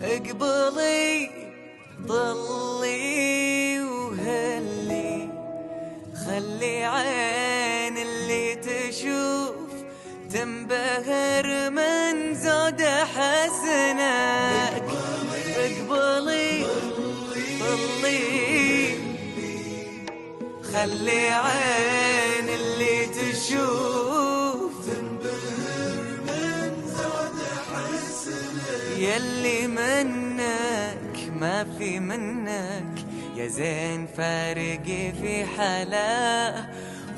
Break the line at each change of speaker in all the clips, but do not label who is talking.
اقبلي ضلي وهلي، خلي عين اللي تشوف تنبهر من زود حسنك. اقبلي ضلي، خلي عين اللي تشوف تنبهر من زود حسنك. يلي منك ما في منك، يا زين فارقي في حلاه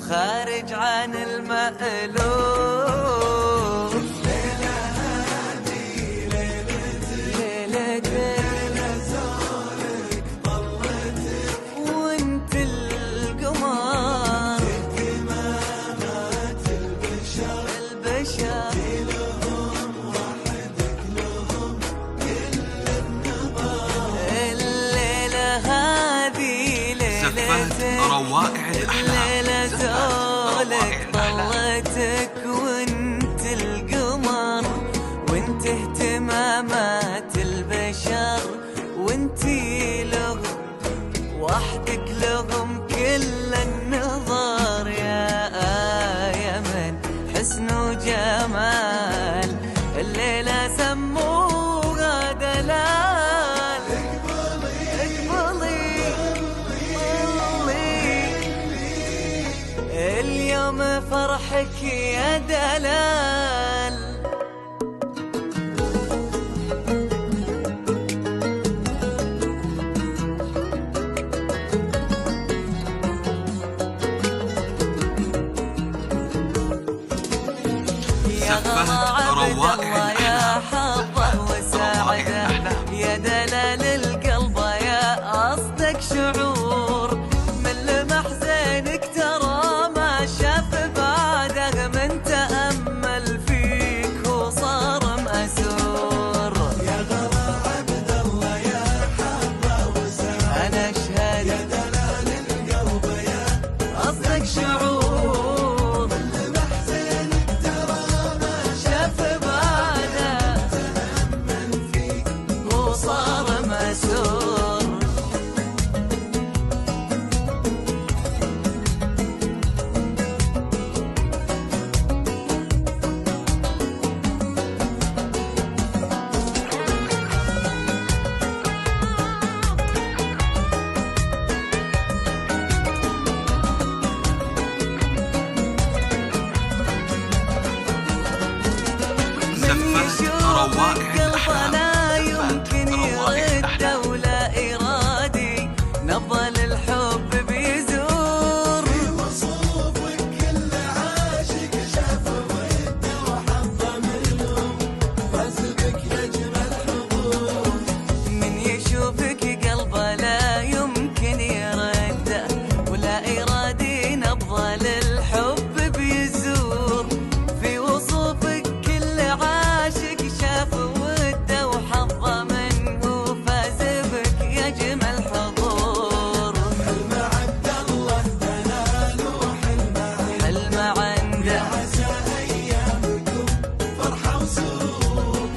وخارج عن المألوف. ليلة هادي ليلتك، ليلة زولك ضلتك وانت القمر، اهتمامات البشر لهم وحدك لهم كل النظر. الليلة هذه ليلتك،
روائع
الليلة زولك ضلتك وانت القمر، وانت اهتمامات البشر، وانتي لهم وحدك لهم كل النظر. يا من حسن وجمال الليلة سموها دلال. اقبلي اليوم فرحك يا دلال. يا
روائع
يا حظه وسعده، يا دلال القلب يا أصدق شعور، من لمح زينك ترى ما شاف بعده، من تأمل فيك وصار مأسور. يا غلا عبد الله يا حظه وسعده، أنا أشهد يا دلال القلب يا أصدق شعور، من لمح زينك ترى ما شاف بعده، تأمل فيك وصار مأسور.
روائع
قلبه لا يمكن يرده ولا إرادي، نبض الحب بيزور في وصوفك كل عاشق شاف وده وحظه منهم، فازبك يجمل حضور. من يشوفك قلبه لا يمكن يرده ولا إرادي، نبض للحب بيزور في وصوفك كل عاشق شاف وده وحظه منه، فاز بك يا جمل حضور. حلم عبد الله دلال وحلم عنده، عسى ايامكم فرحه وسرور.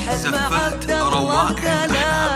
حلم عبد الله دلال